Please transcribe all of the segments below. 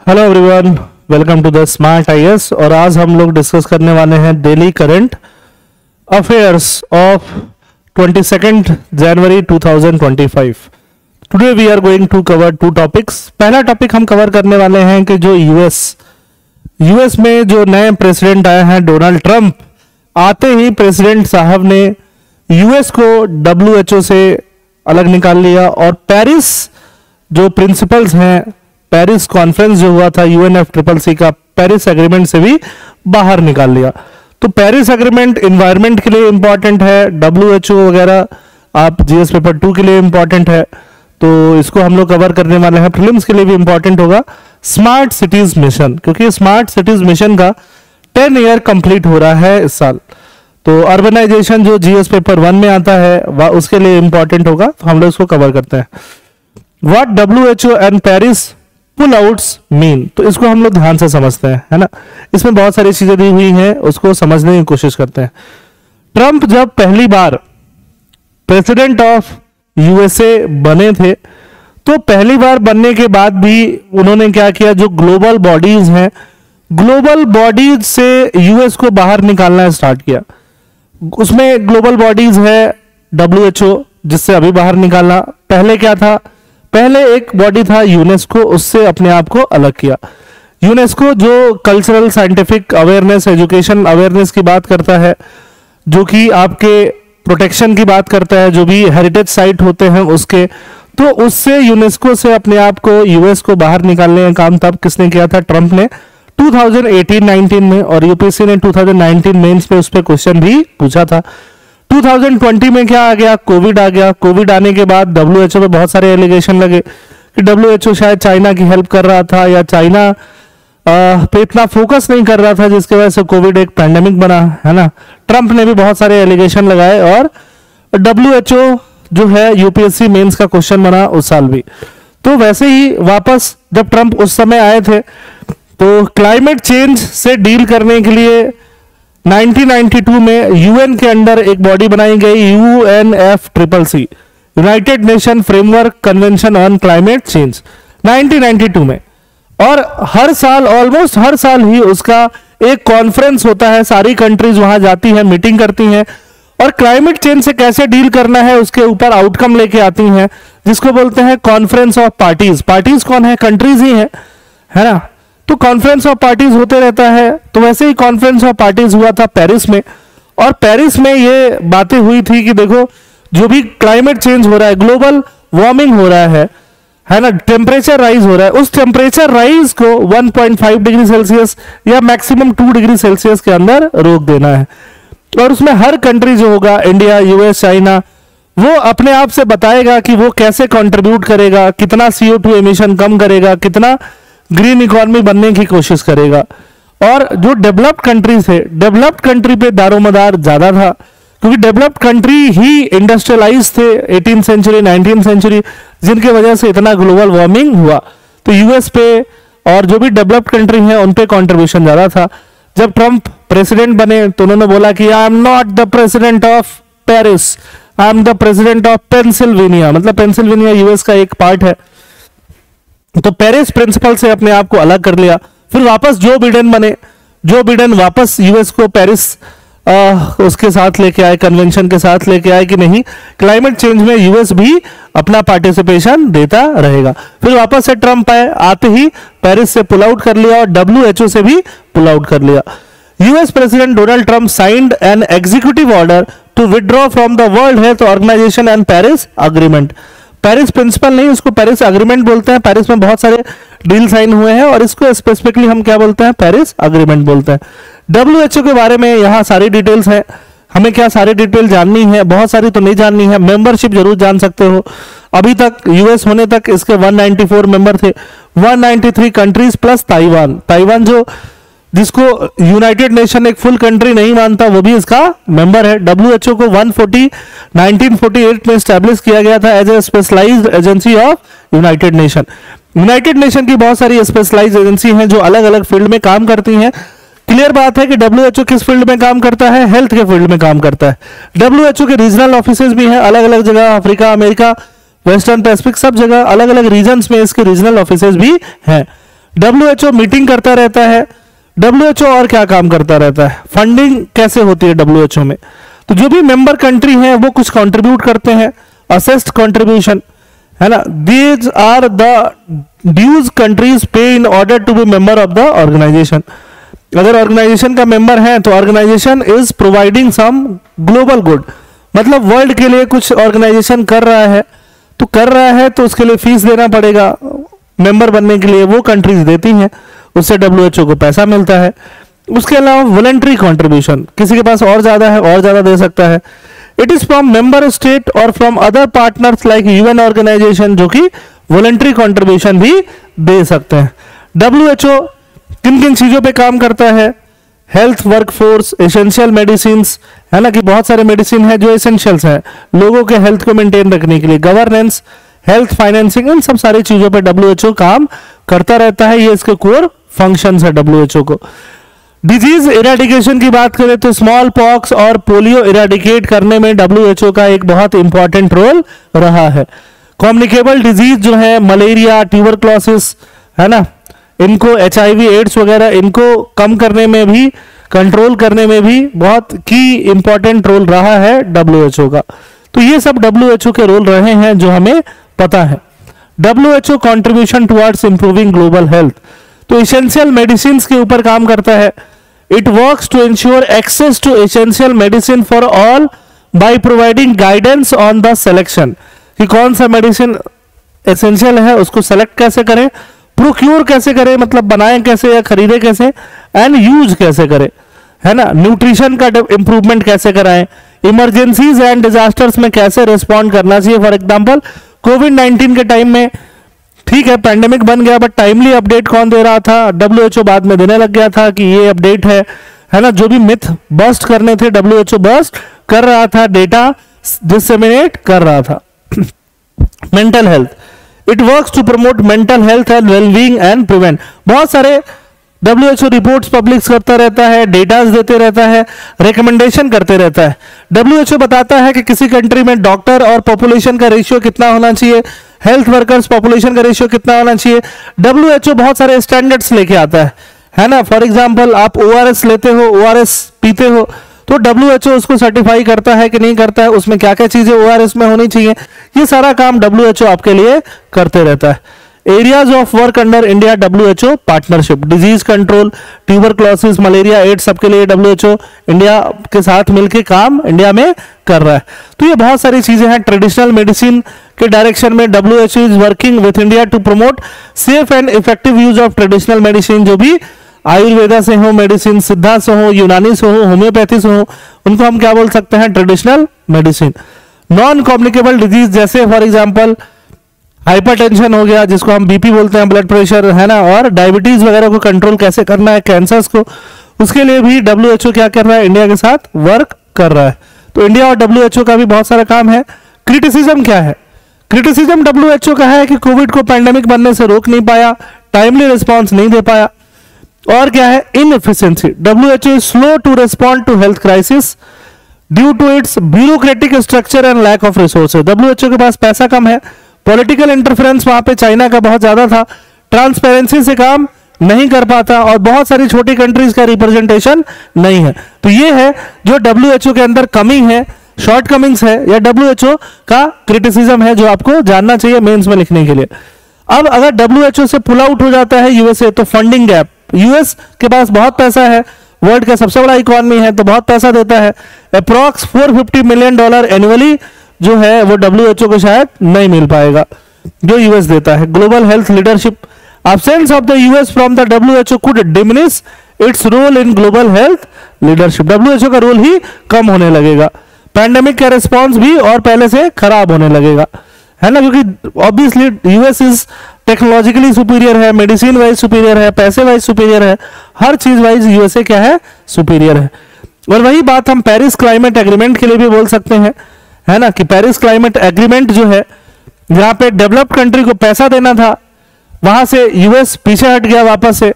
Hello everyone, welcome to the Smart IAS. और आज हम लोग डिस्कस करने वाले हैं daily current affairs of 22 January 2025। Today we are going to cover two topics. पहला टॉपिक हम कवर करने वाले हैं कि जो यूएस में जो नए प्रेसिडेंट आए हैं डोनाल्ड ट्रंप, आते ही प्रेसिडेंट साहब ने यूएस को डब्ल्यूएचओ से अलग निकाल लिया और पेरिस जो प्रिंसिपल्स हैं, पेरिस कॉन्फ्रेंस जो हुआ था UNFCCC का, पेरिस एग्रीमेंट से भी बाहर निकाल लिया। तो पेरिस एग्रीमेंट एनवायरनमेंट के लिए इंपॉर्टेंट है, डब्ल्यूएचओ वगैरह आप जीएस पेपर 2 के लिए इंपॉर्टेंट है, तो इसको हम लोग कवर करने वाले हैं। प्रीलिम्स के लिए भी इंपॉर्टेंट होगा स्मार्ट सिटीज मिशन, क्योंकि स्मार्ट सिटीज मिशन का 10 ईयर कंप्लीट हो रहा है इस साल। तो अर्बनाइजेशन जो जीएस पेपर 1 में आता है वह उसके लिए इंपॉर्टेंट होगा, तो हम लोग इसको कवर करते हैं। What WHO and Paris pull outs mean, तो इसको हम लोग ध्यान से समझते हैं, है ना। इसमें बहुत सारी चीजें दी हुई हैं, उसको समझने की कोशिश करते हैं। ट्रंप जब पहली बार प्रेसिडेंट ऑफ यूएसए बने थे, तो पहली बार बनने के बाद भी उन्होंने क्या किया, जो ग्लोबल बॉडीज हैं, ग्लोबल बॉडीज से यूएस को बाहर निकालना स्टार्ट किया। उसमें ग्लोबल बॉडीज है डब्ल्यूएचओ, जिससे अभी बाहर निकाला। पहले क्या था, पहले एक बॉडी था यूनेस्को, उससे अपने आप को अलग किया। यूनेस्को जो cultural scientific awareness, education awareness की बात करता है, जो कि आपके प्रोटेक्शन की बात करता है, जो भी हेरिटेज साइट होते हैं उसके, तो उससे यूनेस्को से अपने आप को यूएस को बाहर निकालने का काम तब किसने किया था, ट्रंप ने 2018-19 में। और यूपीएससी ने 2019 मेंस पे उस पर क्वेश्चन भी पूछा था। 2020 में क्या आ गया, कोविड आ गया। कोविड आने के बाद डब्ल्यूएचओ पे बहुत सारे एलिगेशन लगे कि डब्ल्यूएचओ शायद चाइना की हेल्प कर रहा था, या चाइना पे इतना फोकस नहीं कर रहा था, जिसकी वजह से कोविड एक पैंडेमिक बना, है ना। ट्रंप ने भी बहुत सारे एलिगेशन लगाए और डब्ल्यूएचओ जो है यूपीएससी मेंस का क्वेश्चन बना उस साल भी। तो वैसे ही वापस जब ट्रंप उस समय आए थे, तो क्लाइमेट चेंज से डील करने के लिए 1992 में यूएन के अंडर एक बॉडी बनाई गई, UNFCCC, United nation framework convention on climate change, 1992 में। और हर साल, ऑलमोस्ट हर साल ही उसका एक कॉन्फ्रेंस होता है, सारी कंट्रीज वहां जाती हैं, मीटिंग करती हैं और क्लाइमेट चेंज से कैसे डील करना है उसके ऊपर आउटकम लेके आती हैं, जिसको बोलते हैं कॉन्फ्रेंस ऑफ पार्टीज। पार्टीज कौन है, कंट्रीज ही है ना। तो कॉन्फ्रेंस ऑफ पार्टीज होते रहता है। तो वैसे ही कॉन्फ्रेंस ऑफ पार्टीज हुआ था पेरिस में, और पेरिस में ये बातें हुई थी कि देखो, जो भी क्लाइमेट चेंज हो रहा है, ग्लोबल वार्मिंग हो रहा है ना, टेम्परेचर राइज हो रहा है, उस टेम्परेचर राइज को 1.5 डिग्री सेल्सियस या मैक्सिमम 2 डिग्री सेल्सियस के अंदर रोक देना है। और उसमें हर कंट्री जो होगा, इंडिया, यूएस, चाइना, वो अपने आप से बताएगा कि वो कैसे कंट्रीब्यूट करेगा, कितना CO2 एमिशन कम करेगा, कितना ग्रीन इकोनॉमी बनने की कोशिश करेगा। और जो डेवलप्ड कंट्री थे, डेवलप्ड कंट्री पे दारोमदार ज्यादा था, क्योंकि डेवलप्ड कंट्री ही इंडस्ट्रियलाइज थे 18th सेंचुरी, 19th सेंचुरी, जिनकी वजह से इतना ग्लोबल वार्मिंग हुआ। तो यूएस पे और जो भी डेवलप्ड कंट्री है उन पे कंट्रीब्यूशन ज्यादा था। जब ट्रंप प्रेसिडेंट बने तो उन्होंने बोला कि I am not the president of Paris, I am the president of Pennsylvania. मतलब पेंसिल्वेनिया यूएस का एक पार्ट है। तो पेरिस प्रिंसिपल से अपने आप को अलग कर लिया। फिर वापस जो बिडेन बने, जो बिडेन वापस यूएस को पेरिस उसके साथ लेके आए, कन्वेंशन के साथ लेके आए कि नहीं, क्लाइमेट चेंज में यूएस भी अपना पार्टिसिपेशन देता रहेगा। फिर वापस से ट्रंप आए, आते ही पेरिस से पुल आउट कर लिया और डब्ल्यूएचओ से भी पुल आउट कर लिया। US president Donald Trump signed an executive order to withdraw from the World Health Organization and Paris agreement. Paris principle नहीं, उसको पेरिस अग्रीमेंट बोलते हैं। पेरिस में बहुत सारे डील साइन हुए हैं और इसको स्पेसिफिकली हम क्या बोलते हैं, पेरिस अग्रीमेंट बोलते हैं। डब्ल्यूएचओ के बारे में यहाँ सारी डिटेल्स है। हमें क्या सारी डिटेल जाननी है, बहुत सारी तो नहीं जाननी है। मेंबरशिप जरूर जान सकते हो। अभी तक यूएस होने तक इसके 194 मेंबर थे, 193 कंट्रीज प्लस ताइवान। ताइवान जो जिसको यूनाइटेड नेशन एक फुल कंट्री नहीं मानता, वो भी इसका मेंबर है। डब्ल्यूएचओ को 1948 में स्टैब्लिश किया गया था as a specialised agency of United Nation. United Nation की बहुत सारी स्पेशलाइज्ड एजेंसी हैं जो अलग अलग फील्ड में काम करती हैं। क्लियर बात है कि डब्ल्यूएचओ किस फील्ड में काम करता है, हेल्थ के फील्ड में काम करता है। डब्ल्यूएचओ के रीजनल ऑफिसेज भी हैं अलग अलग जगह, अफ्रीका, अमेरिका, वेस्टर्न पैसिफिक, सब जगह अलग अलग रीजन्स में इसके रीजनल ऑफिसेज भी हैं। WHO मीटिंग करता रहता है। WHO और क्या काम करता रहता है, फंडिंग कैसे होती है WHO में, तो जो भी मेंबर कंट्री हैं वो कुछ कंट्रीब्यूट करते हैं, असेस्ड कंट्रीब्यूशन है ना। These are the dues countries pay in order to be member of the organisation. अगर ऑर्गेनाइजेशन का मेंबर है तो organisation is providing some global good, मतलब वर्ल्ड के लिए कुछ ऑर्गेनाइजेशन कर रहा है तो उसके लिए फीस देना पड़ेगा, मेंबर बनने के लिए वो कंट्रीज देती हैं, उससे WHO को पैसा मिलता है। उसके अलावा वॉलंटरी कंट्रीब्यूशन, किसी के पास और ज्यादा है और ज्यादा दे सकता है। It is from member state और from other partners like UN organisation, जो कि वॉलंटरी कंट्रीब्यूशन भी दे सकते हैं। WHO किन किन चीजों पे काम करता है, हेल्थ वर्कफोर्स, एसेंशियल मेडिसिन है ना, कि बहुत सारे मेडिसिन है जो एसेंशियल्स है लोगों के हेल्थ को मेंटेन रखने के लिए, गवर्नेंस, हेल्थ फाइनेंसिंग, इन सब सारी चीजों पे WHO काम करता रहता है। ये इसके कोर फंक्शंस है WHO को। डिजीज इरेडिकेशन की बात करें तो स्मॉल पॉक्स और पोलियो इरेडिकेट करने में WHO का एक बहुत इंपॉर्टेंट रोल रहा है। कम्युनिकेबल डिजीज जो है मलेरिया, ट्यूबरक्लोसिस है ना, इनको HIV एड्स वगैरह इनको कम करने में भी, कंट्रोल करने में भी बहुत की इंपॉर्टेंट रोल रहा है WHO का। तो ये सब WHO के रोल रहे हैं जो हमें पता है। WHO contribution towards improving global health, तो एसेंशियल मेडिसिन के ऊपर काम करता है। It works to ensure access to essential medicine for all by providing guidance on the selection, कि कौन सा मेडिसिन एसेंशियल है उसको सेलेक्ट कैसे करें, प्रोक्योर कैसे करें, मतलब बनाएं कैसे या खरीदे कैसे, एंड यूज कैसे करें है ना। न्यूट्रिशन का इंप्रूवमेंट कैसे कराएं, इमरजेंसीज एंड डिजास्टर्स में कैसे रिस्पॉन्ड करना चाहिए। फॉर एग्जांपल कोविड-19 के टाइम में ठीक है पैंडेमिक बन गया, बट टाइमली अपडेट कौन दे रहा था, WHO बाद में देने लग गया था कि ये अपडेट है ना। जो भी मिथ बस्ट करने थे WHO बस्ट कर रहा था, डेटा डिसेमिनेट कर रहा था। Mental health, it works to promote mental health and wellbeing and prevent, बहुत सारे WHO रिपोर्ट्स पब्लिश करता रहता है, डेटास देते रहता है, रिकमेंडेशन करते रहता है। WHO बताता है कि किसी कंट्री में डॉक्टर और पॉपुलेशन का रेशियो कितना होना चाहिए, हेल्थ वर्कर्स पॉपुलेशन का रेशियो कितना होना चाहिए। WHO बहुत सारे स्टैंडर्ड्स लेके आता है ना। फॉर एग्जांपल आप ORS लेते हो, ORS पीते हो, तो WHO उसको सर्टिफाई करता है कि नहीं करता है, उसमें क्या क्या चीजें ORS में होनी चाहिए, ये सारा काम WHO आपके लिए करते रहता है। Areas of work under India WHO partnership, disease control, tuberculosis, malaria, AIDS, सबके लिए WHO इंडिया के साथ मिलकर काम इंडिया में कर रहा है। तो ये बहुत सारी चीजें हैं। ट्रेडिशनल मेडिसिन के डायरेक्शन में WHO is working with India to promote safe and effective use of traditional medicine, जो भी आयुर्वेदा से हो मेडिसिन, सिद्धा से हो, यूनानी से हो, होम्योपैथी से हो, उनको हम क्या बोल सकते हैं, traditional medicine. Non communicable disease जैसे फॉर एग्जांपल हाइपरटेंशन हो गया, जिसको हम BP बोलते हैं, ब्लड प्रेशर है ना, और डायबिटीज वगैरह को कंट्रोल कैसे करना है, कैंसर्स को, उसके लिए भी WHO क्या कर रहा है, इंडिया के साथ वर्क कर रहा है। तो इंडिया और WHO का भी बहुत सारा काम है। क्रिटिसिज्म क्या है, क्रिटिसिज्म WHO का है कि कोविड को पैंडेमिक बनने से रोक नहीं पाया, टाइमली रिस्पॉन्स नहीं दे पाया, और क्या है, inefficiency. WHO is slow to respond to health crisis due to its bureaucratic structure and lack of resources. WHO के पास पैसा कम है, पॉलिटिकल इंटरफेरेंस वहां पे चाइना का बहुत ज्यादा था, ट्रांसपेरेंसी से काम नहीं कर पाता, और बहुत सारी छोटी कंट्रीज का रिप्रेजेंटेशन नहीं है। तो ये है जो WHO के अंदर कमी है, शॉर्टकमिंग्स है, या WHO का क्रिटिसिज्म है जो आपको जानना चाहिए मेंस में लिखने के लिए। अब अगर WHO से पुल आउट हो जाता है USA, तो फंडिंग गैप, US के पास बहुत पैसा है, वर्ल्ड का सबसे बड़ा इकोनॉमी है, तो बहुत पैसा देता है, अप्रॉक्स $450 मिलियन एनुअली जो है वो WHO को शायद नहीं मिल पाएगा जो US देता है। Global health leadership, absence of the US from the WHO could diminish its role in global health leadership। WHO का रोल ही कम होने लगेगा, पैंडेमिक का रिस्पॉन्स भी और पहले से खराब होने लगेगा, है ना, क्योंकि obviously US is technologically superior है, मेडिसिन वाइज सुपीरियर है, पैसे वाइज सुपीरियर है, हर चीज वाइज USA क्या है, सुपीरियर है। और वही बात हम पेरिस क्लाइमेट एग्रीमेंट के लिए भी बोल सकते हैं, है ना, कि पेरिस क्लाइमेट एग्रीमेंट जो है, जहां पे डेवलप्ड कंट्री को पैसा देना था, वहां से US पीछे हट गया, वापस से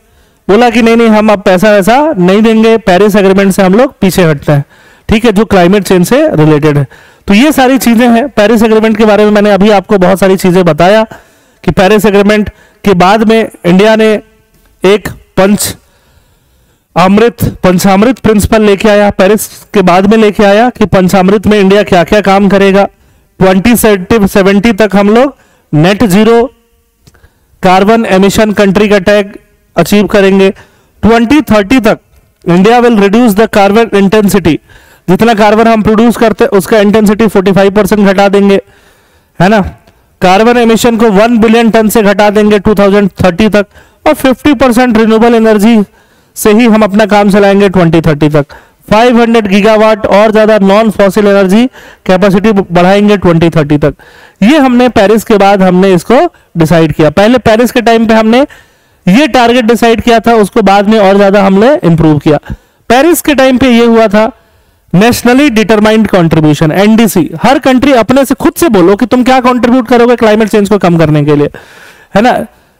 बोला कि नहीं नहीं हम अब पैसा वैसा नहीं देंगे, पेरिस एग्रीमेंट से हम लोग पीछे हटते हैं, ठीक है, जो क्लाइमेट चेंज से रिलेटेड है। तो ये सारी चीजें हैं पेरिस एग्रीमेंट के बारे में। मैंने अभी आपको बहुत सारी चीजें बताया कि पेरिस एग्रीमेंट के बाद में इंडिया ने एक पंचामृत प्रिंसिपल लेके आया, पेरिस के बाद में लेके आया कि पंचामृत में इंडिया क्या क्या काम करेगा। 2070 तक हम लोग net zero carbon emission country का टैग अचीव करेंगे। 2030 तक India will reduce the carbon intensity, जितना कार्बन हम प्रोड्यूस करते हैं उसका इंटेंसिटी 45% घटा देंगे, है ना। कार्बन एमिशन को 1 बिलियन टन से घटा देंगे 2030 तक, और 50% रिन्यूएबल एनर्जी से ही हम अपना काम चलाएंगे 2030 तक। 500 गीगावाट और ज्यादा नॉन फॉसिल एनर्जी कैपेसिटी बढ़ाएंगे 2030 तक। ये हमने पेरिस के बाद हमने इसको डिसाइड किया। पहले पेरिस के टाइम पे हमने ये टारगेट डिसाइड किया था, उसको बाद में और ज्यादा हमने इंप्रूव किया। पेरिस के टाइम पे ये हुआ था नेशनली डिटरमाइंड कंट्रीब्यूशन, एनडीसी। हर कंट्री अपने से खुद से बोलो कि तुम क्या कंट्रीब्यूट करोगे क्लाइमेट चेंज को कम करने के लिए, है ना।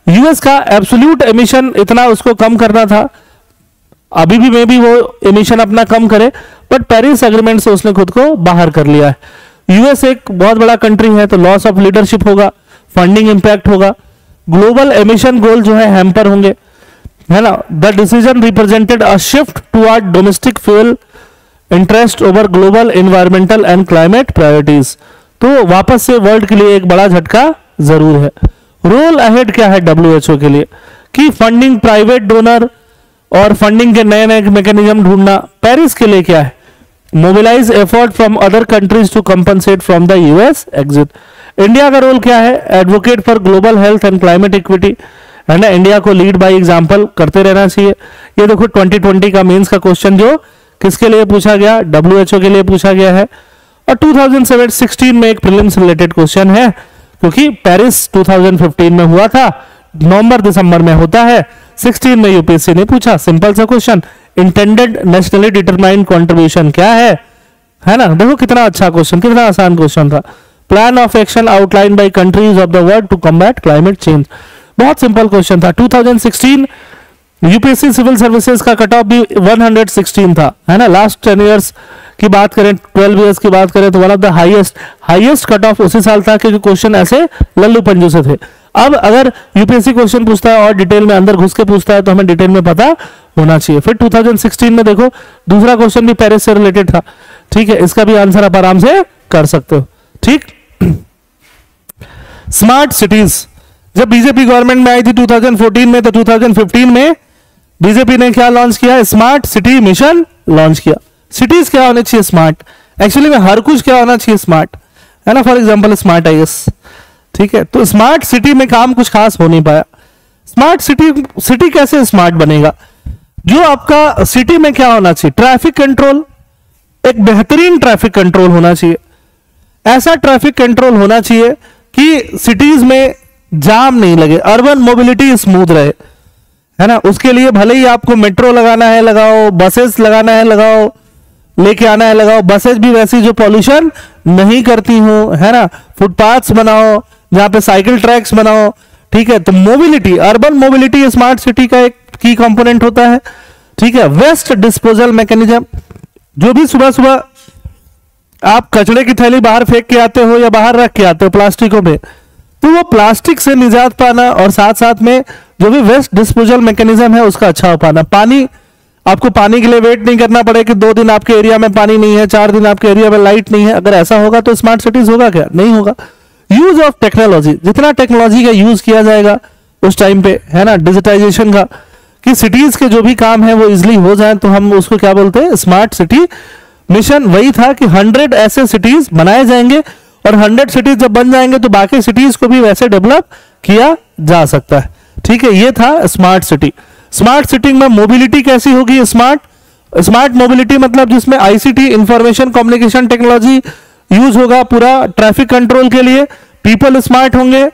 यूएस का एब्सोल्यूट एमिशन इतना उसको कम करना था, अभी भी मे भी वो एमिशन अपना कम करे, बट पेरिस एग्रीमेंट से उसने खुद को बाहर कर लिया है। यूएस एक बहुत बड़ा कंट्री है, तो लॉस ऑफ लीडरशिप होगा, फंडिंग इंपैक्ट होगा, ग्लोबल एमिशन गोल जो है हैम्पर होंगे, है ना। The decision represented a shift toward domestic fuel interest over global environmental and climate priorities. तो वापस से वर्ल्ड के लिए एक बड़ा झटका जरूर है। रोल अहेड क्या है डब्ल्यूएचओ के लिए कि फंडिंग, प्राइवेट डोनर और फंडिंग के नए नए मैकेनिज्म ढूंढना। पेरिस के लिए क्या है, mobilise effort from other countries to compensate from the US exit. India का रोल क्या है, advocate for global health and climate equity, है ना। इंडिया को लीड बाय एग्जांपल करते रहना चाहिए। ये देखो 2020 का मेंस का क्वेश्चन जो किसके लिए पूछा गया, डब्ल्यूएचओ के लिए पूछा गया है। और 2016 में एक प्रीलिम्स रिलेटेड क्वेश्चन है, क्योंकि पेरिस 2015 में हुआ था, नवंबर दिसंबर में होता है, 16 में यूपीएससी ने पूछा सिंपल सा question, intended nationally determined contribution क्या है ना। देखो कितना अच्छा क्वेश्चन, कितना आसान क्वेश्चन था। Plan of action outline by countries of the world to combat climate change, बहुत सिंपल क्वेश्चन था। 2016 यूपीएससी सिविल सर्विसेज का कट ऑफ भी 116 था, है ना। लास्ट 10 इयर्स की बात करें, 12 इयर्स की बात करें, तो one of the highest cut off उसी साल था, क्योंकि क्वेश्चन ऐसे लल्लू पंजू से थे। अब अगर यूपीएससी क्वेश्चन पूछता है और डिटेल में अंदर घुस के पूछता है, तो हमें डिटेल में पता होना चाहिए। फिर 2016 में देखो दूसरा क्वेश्चन भी पेरिस से रिलेटेड था, ठीक है। इसका भी आंसर आप आराम से कर सकते हो, ठीक। स्मार्ट सिटीज, जब बीजेपी गवर्नमेंट में आई थी 2014 में, तो 2015 में बीजेपी ने क्या लॉन्च किया, स्मार्ट सिटी मिशन लॉन्च किया। सिटीज क्या होने चाहिए, स्मार्ट। एक्चुअली में हर कुछ क्या होना चाहिए, स्मार्ट, है ना। फॉर एग्जांपल स्मार्ट आईएएस, ठीक है। तो स्मार्ट सिटी में काम कुछ खास हो नहीं पाया। स्मार्ट सिटी कैसे स्मार्ट बनेगा, जो आपका सिटी में क्या होना चाहिए, ट्रैफिक कंट्रोल, एक बेहतरीन ट्रैफिक कंट्रोल होना चाहिए। ऐसा ट्रैफिक कंट्रोल होना चाहिए कि सिटीज में जाम नहीं लगे, अर्बन मोबिलिटी स्मूथ रहे, है ना। उसके लिए भले ही आपको मेट्रो लगाना है लगाओ, बसेस लगाना है लगाओ, लेके आना है लगाओ। बसेस भी वैसी जो पॉल्यूशन नहीं करती हूं, है ना। फुटपाथ्स बनाओ, जहां पे साइकिल ट्रैक्स बनाओ, ठीक है। तो mobility, urban mobility smart city का एक की कंपोनेंट होता है, ठीक है। वेस्ट डिस्पोजल मैकेनिज्म, जो भी सुबह सुबह आप कचड़े की थैली बाहर फेंक के आते हो या बाहर रख के आते हो प्लास्टिकों में, तो वो प्लास्टिक से निजात पाना, और साथ साथ में जो भी वेस्ट डिस्पोजल मैकेनिज्म है उसका अच्छा हो पाना। पानी, आपको पानी के लिए वेट नहीं करना पड़े कि 2 दिन आपके एरिया में पानी नहीं है, 4 दिन आपके एरिया में लाइट नहीं है। अगर ऐसा होगा तो स्मार्ट सिटीज होगा क्या, नहीं होगा। यूज ऑफ टेक्नोलॉजी, जितना टेक्नोलॉजी का यूज किया जाएगा उस टाइम पे, है ना, डिजिटाइजेशन का, कि सिटीज के जो भी काम है वो इजिली हो जाए, तो हम उसको क्या बोलते हैं, स्मार्ट सिटी मिशन। वही था कि 100 ऐसे सिटीज बनाए जाएंगे, और 100 सिटीज जब बन जाएंगे तो बाकी सिटीज को भी वैसे डेवलप किया जा सकता है, ठीक है। ये था स्मार्ट सिटी। स्मार्ट सिटी में मोबिलिटी कैसी होगी, स्मार्ट मोबिलिटी मतलब जिसमें ICT, information communication technology use होगा पूरा ट्रैफिक कंट्रोल के लिए। पीपल स्मार्ट होंगे,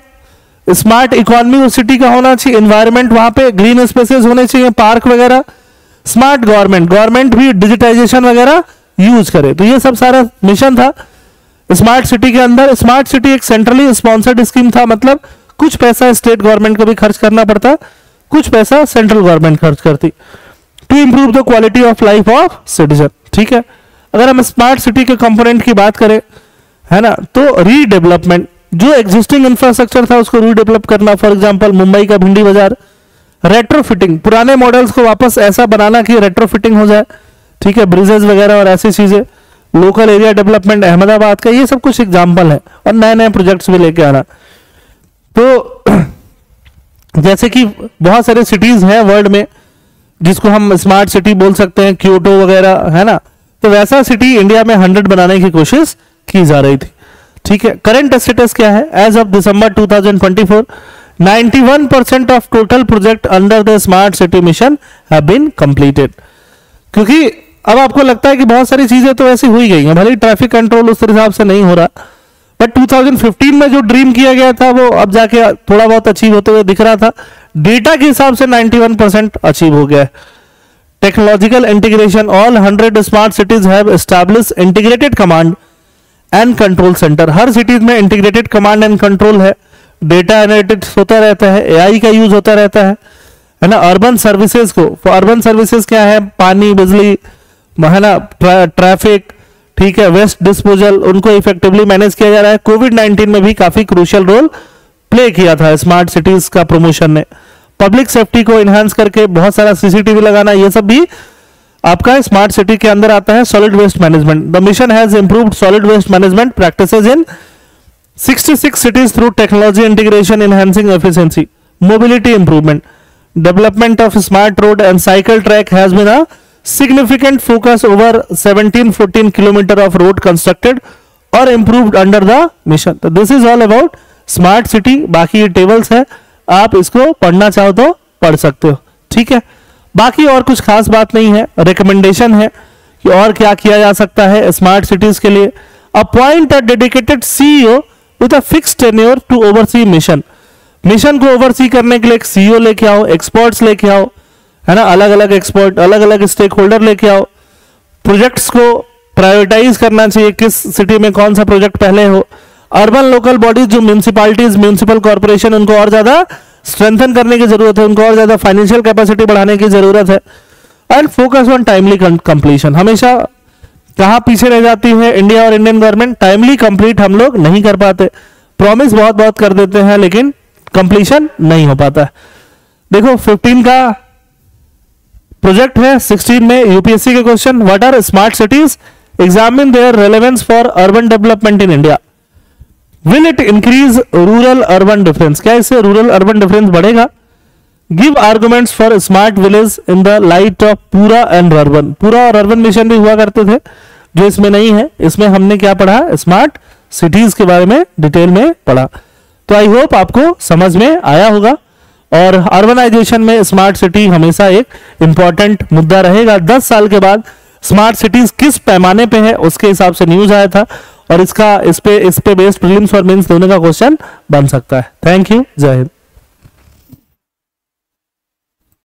स्मार्ट इकोनॉमी उस सिटी का होना चाहिए, एनवायरमेंट वहां पे ग्रीन स्पेसेस होने चाहिए, पार्क वगैरह। स्मार्ट गवर्नमेंट भी डिजिटाइजेशन वगैरह यूज करे। तो ये सब सारा मिशन था स्मार्ट सिटी के अंदर। स्मार्ट सिटी एक सेंट्रली स्पॉन्सर्ड स्कीम था, मतलब कुछ पैसा स्टेट गवर्नमेंट को भी खर्च करना पड़ता, कुछ पैसा सेंट्रल गवर्नमेंट खर्च करती, to improve the quality of life of citizen, ठीक है। अगर हम स्मार्ट सिटी के कंपोनेंट की बात करें, है ना, तो रीडेवलपमेंट, जो एग्जिस्टिंग इंफ्रास्ट्रक्चर था उसको रीडेवलप करना। फॉर एग्जांपल मुंबई का भिंडी बाजार, रेट्रोफिटिंग, पुराने मॉडल्स को वापस ऐसा बनाना कि रेट्रोफिटिंग हो जाए, ठीक है, ब्रिजेस वगैरह और ऐसी चीजें। लोकल एरिया डेवलपमेंट अहमदाबाद का, ये सब कुछ एग्जाम्पल है, और नए नए प्रोजेक्ट्स भी लेके आना। तो जैसे कि बहुत सारे सिटीज हैं वर्ल्ड में जिसको हम स्मार्ट सिटी बोल सकते हैं, क्योटो वगैरह, है ना, तो वैसा सिटी इंडिया में 100 बनाने की कोशिश की जा रही थी, ठीक है। करंट स्टेटस क्या है? As of December 2024 91% of total project under the smart city mission have been completed. क्योंकि अब आपको लगता है कि बहुत सारी चीजें तो ऐसी हुई गई हैं, भले ट्रैफिक कंट्रोल उस हिसाब से नहीं हो रहा, बट 2015 में जो ड्रीम किया गया था वो अब जाके थोड़ा बहुत अचीव होते हुए दिख रहा था। डेटा के हिसाब से 91% अचीव हो गया है। Technological integration, all 100 smart cities have established integrated command and control centre. Her cities में इंटीग्रेटेड कमांड एंड कंट्रोल है, डेटा एनालिटिक्स होता रहता है, एआई का यूज होता रहता है ना। अर्बन सर्विसेज को, अर्बन सर्विसेज क्या है? पानी, बिजली, है ना, ट्रैफिक, ठीक है, वेस्ट डिस्पोजल, उनको इफेक्टिवली मैनेज किया जा रहा है। कोविड-19 में भी काफी क्रूशियल रोल प्ले किया था स्मार्ट सिटीज का प्रमोशन ने। पब्लिक सेफ्टी को इनहांस करके बहुत सारा सीसीटीवी लगाना, ये सब भी आपका स्मार्ट सिटी के अंदर आता है। Solid waste management, the mission has improved solid waste management practices in 66 cities through technology integration enhancing efficiency. Mobility improvement, development of smart road and cycle track has been a significant focus. Over 17-14 kilometer of road constructed or improved under the mission. तो this is all about smart city. बाकी ये tables है, आप इसको पढ़ना चाहो तो पढ़ सकते हो, ठीक है। बाकी और कुछ खास बात नहीं है, रिकमेंडेशन है कि और क्या किया जा सकता है स्मार्ट सिटीज के लिए। Appoint a dedicated CEO with a fixed tenure to oversee mission. Mission को ओवरसी करने के लिए एक सीईओ लेके आओ, एक्सपर्ट्स लेके आओ, है ना, अलग अलग एक्सपर्ट, अलग अलग स्टेक होल्डर लेके आओ। प्रोजेक्ट्स को प्रायोरिटाइज करना चाहिए, किस सिटी में कौन सा प्रोजेक्ट पहले हो। अर्बन लोकल बॉडीज, जो म्यूनिसिपालिटीज, म्यूनिसिपल कॉर्पोरेशन, उनको और ज्यादा स्ट्रेंथन करने की जरूरत है, उनको और ज्यादा फाइनेंशियल कैपेसिटी बढ़ाने की जरूरत है। And focus on timely completion. हमेशा कहां पीछे रह जाती है इंडिया और इंडियन गवर्नमेंट? टाइमली कंप्लीट हम लोग नहीं कर पाते, प्रॉमिस बहुत बहुत कर देते हैं लेकिन कंप्लीशन नहीं हो पाता है। देखो 15 का प्रोजेक्ट है, 16 में यूपीएससी के question, what are smart cities, examine their relevance for urban development in India, will it increase rural urban difference, क्या इससे रूरल अर्बन डिफरेंस बढ़ेगा। Give arguments for smart village in the light of PURA and urban. PURA और urban mission भी हुआ करते थे, जो इसमें नहीं है। इसमें हमने क्या पढ़ा? स्मार्ट सिटीज के बारे में डिटेल में पढ़ा। तो आई होप आपको समझ में आया होगा। और अर्बनाइजेशन में स्मार्ट सिटी हमेशा एक इंपॉर्टेंट मुद्दा रहेगा। 10 साल के बाद स्मार्ट सिटीज किस पैमाने पे है उसके हिसाब से न्यूज आया था, और इस पे बेस्ड प्रीलिम्स और मेंस दोनों का क्वेश्चन बन सकता है। थैंक यू, जय हिंद।